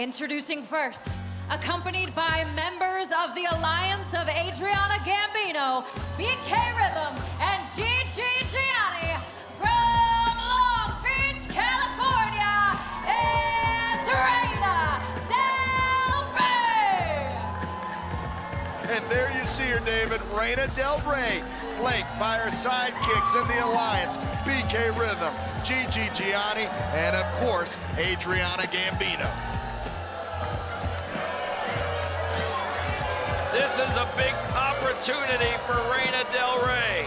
Introducing first, accompanied by members of the Alliance of Adriana Gambino, BK Rhythm, and Gigi Gianni from Long Beach, California, it's Reina Del Rey! And there you see her, David, Reina Del Rey, flanked by her sidekicks in the Alliance, BK Rhythm, Gigi Gianni, and of course, Adriana Gambino. This is a big opportunity for Reina Del Rey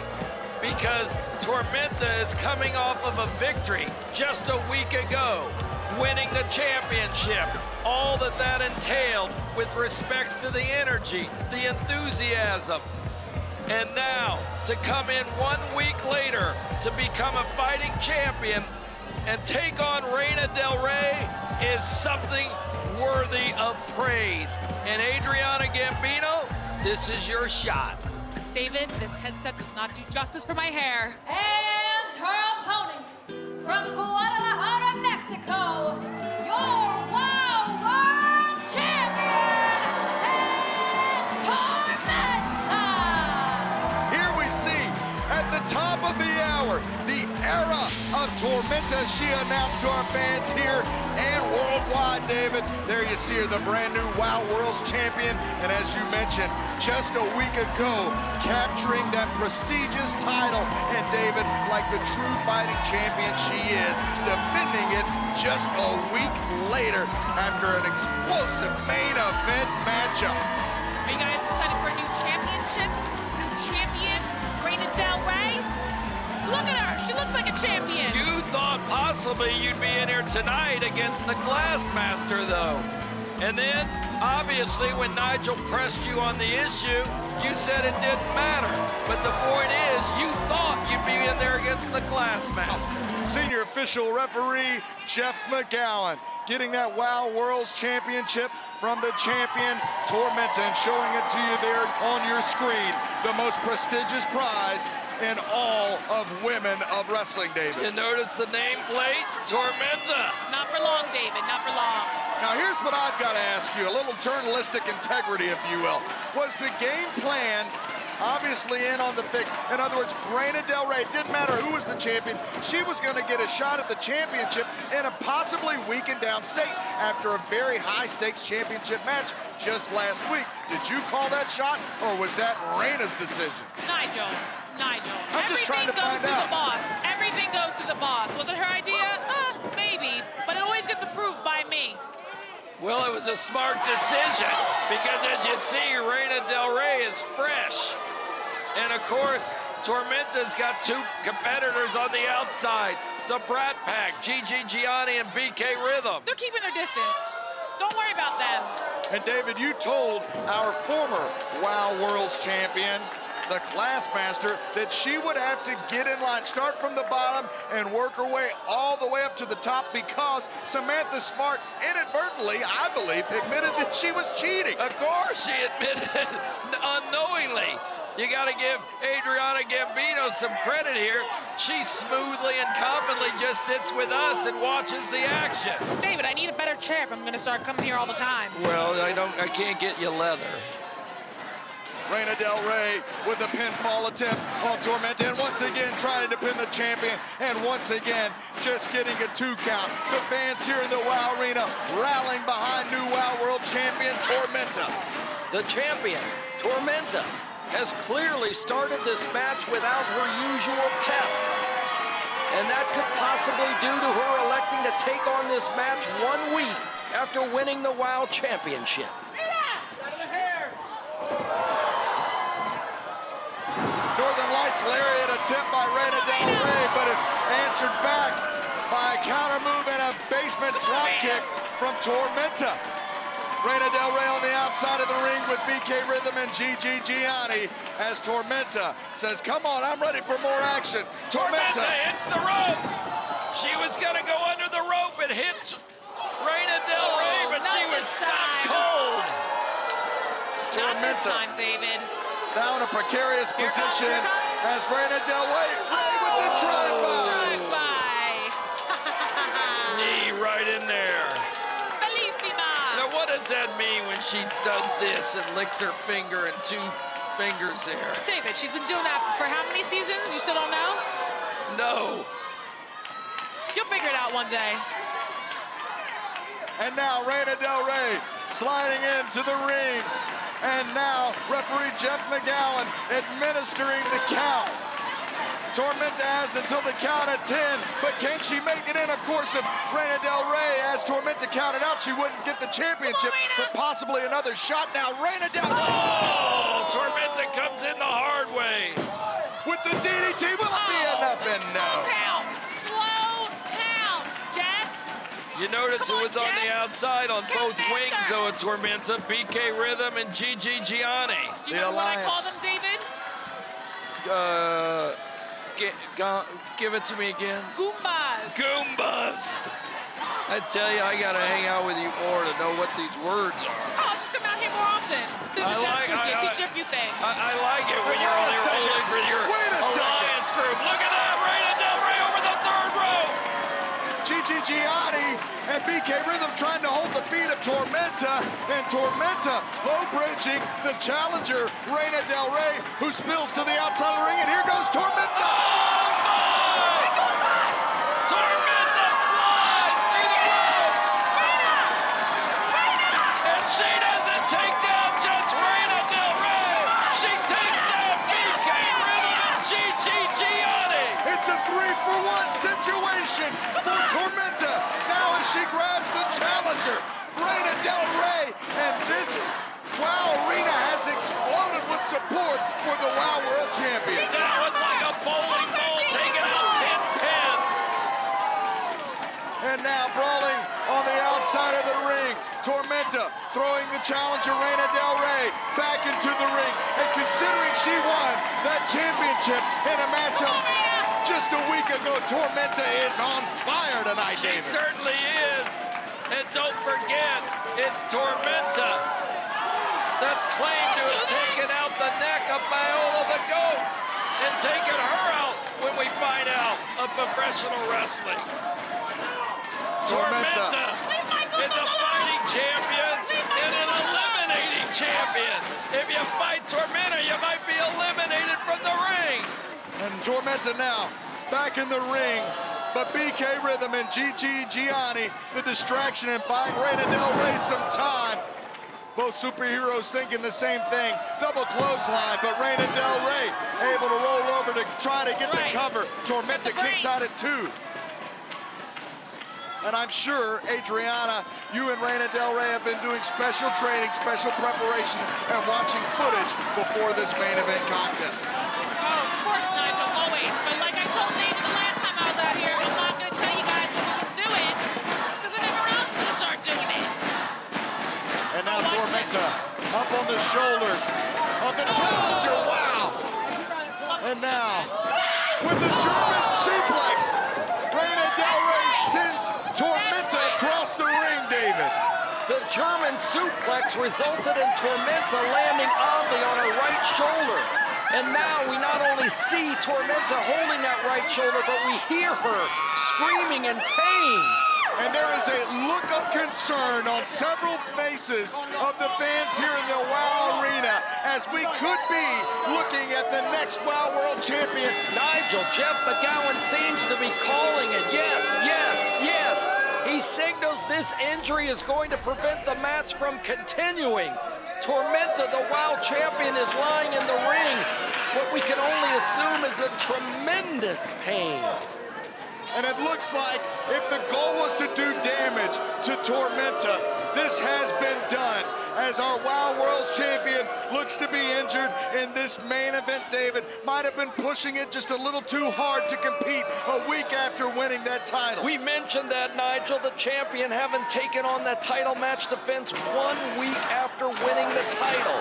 because Tormenta is coming off of a victory just a week ago, winning the championship. All that entailed with respects to the energy, the enthusiasm. And now, to come in 1 week later to become a fighting champion and take on Reina Del Rey is something worthy of praise. And Adriana Gambino, this is your shot. David, this headset does not do justice for my hair. And her opponent from Guadalajara, Mexico, your WOW World Champion, it's Tormenta! Here we see, at the top of the hour, the era of Tormenta. She announced to our fans here and worldwide, David. There you see her, the brand new WOW World Champion. And as you mentioned, just a week ago, capturing that prestigious title. And David, like the true fighting champion she is, defending it just a week later after an explosive main event matchup. Are you guys excited for a new championship? New champion, Reina Del Rey? Look at her, she looks like a champion. You thought possibly you'd be in here tonight against the Glassmaster, though. And then, obviously, when Nigel pressed you on the issue, you said it didn't matter. But the point is, you thought you'd be in there against the Glassmaster. Senior official referee, Jeff McGowan, getting that WOW World Championship from the champion, Tormenta, and showing it to you there on your screen. The most prestigious prize in all of women of wrestling, David. You notice the nameplate? Tormenta. Not for long, David, not for long. Now here's what I've got to ask you, a little journalistic integrity, if you will. Was the game plan obviously in on the fix? In other words, Reina Del Rey, didn't matter who was the champion, she was going to get a shot at the championship in a possibly weakened down state after a very high stakes championship match just last week. Did you call that shot, or was that Reina's decision? Nigel. I'm just trying to find out. Everything goes through the boss. Everything goes through the boss. Was it her idea? Maybe, but it always gets approved by me. Well, it was a smart decision because, as you see, Reina Del Rey is fresh. And, of course, Tormenta's got two competitors on the outside. The Brat Pack, Gigi Gianni and BK Rhythm. They're keeping their distance. Don't worry about them. And, David, you told our former WOW World Champion, the Glassmaster, that she would have to get in line, start from the bottom and work her way all the way up to the top because Samantha Smart inadvertently, I believe, admitted that she was cheating. Of course she admitted it unknowingly. You got to give Adriana Gambino some credit here. She smoothly and confidently just sits with us and watches the action. David, I need a better chair if I'm going to start coming here all the time. Well, I can't get you leather. Reina Del Rey with a pinfall attempt on Tormenta, and once again trying to pin the champion, and once again just getting a 2 count. The fans here in the WOW Arena rallying behind new WOW World Champion Tormenta. The champion, Tormenta, has clearly started this match without her usual pep. And that could possibly due to her electing to take on this match 1 week after winning the WOW Championship. Northern Lights lariat attempt by Reina Del Rey, but is answered back by a counter move and a basement drop kick from Tormenta. Reina Del Rey on the outside of the ring with BK Rhythm and Gigi Gianni as Tormenta says, come on, I'm ready for more action. Tormenta hits the ropes. She was going to go under the rope and hit Reina Del Rey, but she was stopped cold. Not this time, David. Now in a precarious position as Reina Del Rey with the drive-by. Knee right in there. Bellissima. does that mean when she does this and licks her finger and 2 fingers there? David, she's been doing that for how many seasons? You still don't know? No. You'll figure it out one day. And now Reina Del Rey sliding into the ring. And now referee Jeff McGowan administering the count. Tormenta has until the count at 10, but can she make it in? Of course, if Reina Del Rey, as Tormenta counted out, she wouldn't get the championship, but possibly another shot now. Reina Del Rey. Oh, Tormenta comes in the hard way. With the DDT, will it be enough? And no. Slow count, Jeff. You notice it was on the outside on both Tormenta. wings, though, of Tormenta, BK Rhythm and Gigi Gianni. Do you know what I call them, David? Give it to me again. Goombas. Goombas. I tell you, I gotta hang out with you more to know what these words are. Oh, just come out here more often. Sit at the desk with you, teach you a few things. I like it when you're on your old with your alliance group. Look at that, Reina Del Rey over the 3rd row. Gigi Gianni and BK Rhythm trying to hold the feet of Tormenta, and Tormenta low bridging the challenger, Reina Del Rey, who spills to the outside of the ring, and here goes Tormenta. Tormenta flies through the ropes. And she doesn't take down just Reina Del Rey. She takes down BK Rhythm and Gigi Gianni. It's a 3-for-1 situation for Tormenta. Now as she grabs the challenger, Reina Del Rey, and this WOW Arena has exploded with support for the WOW World Champion. That was like a bowling ball taking out 10 pins. And now brawling on the outside of the ring, Tormenta throwing the challenger Reina Del Rey back into the ring. And considering she won that championship in a matchup just a week ago, Tormenta is on fire tonight, She David. certainly is. And don't forget, it's Tormenta that's claimed to have taken out the neck of Viola the Goat and taken her out when we find out of professional wrestling. Tormenta is a fighting champion and an eliminating champion. If you fight Tormenta, you might be eliminated from the ring. And Tormenta now back in the ring, but BK Rhythm and Gigi Gianni, the distraction and buying Reina Del Rey some time. Both superheroes thinking the same thing. Double clothesline, but Reina Del Rey able to roll over to try to get the cover. Tormenta kicks out at 2. And I'm sure, Adriana, you and Reina Del Rey have been doing special training, special preparation, and watching footage before this main event contest. Oh, of course, Nigel, always. But like I told David the last time I was out here, I'm not going to tell you guys when we can do it, because then everyone else is going to start doing it. And now Tormenta up on the shoulders of the challenger. Wow! And now, with the German suplex, Reina Del Rey sends Tormenta across the ring, David. The German suplex resulted in Tormenta landing oddly on her right shoulder. And now we not only see Tormenta holding that right shoulder, but we hear her screaming in pain. And there is a look of concern on several faces of the fans here in the WOW Arena, as we could be looking at the next WOW World Champion. Nigel, Jeff McGowan seems to be calling it. Yes, yes, yes. He signals this injury is going to prevent the match from continuing. Tormenta, the WOW Champion, is lying in the ring. What we can only assume is a tremendous pain. And it looks like if the goal was to do damage to Tormenta, this has been done, as our WOW World Champion looks to be injured in this main event. David might have been pushing it just a little too hard to compete a week after winning that title. We mentioned that, Nigel, the champion having taken on that title match defense 1 week after winning the title.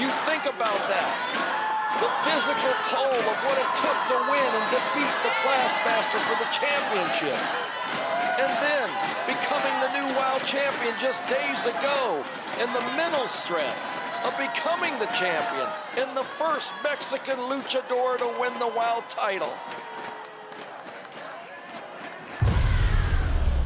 You think about that. The physical toll of what it took to win and defeat the Classmaster for the championship. And then becoming the new WOW Champion just days ago, and the mental stress of becoming the champion and the first Mexican luchador to win the WOW title.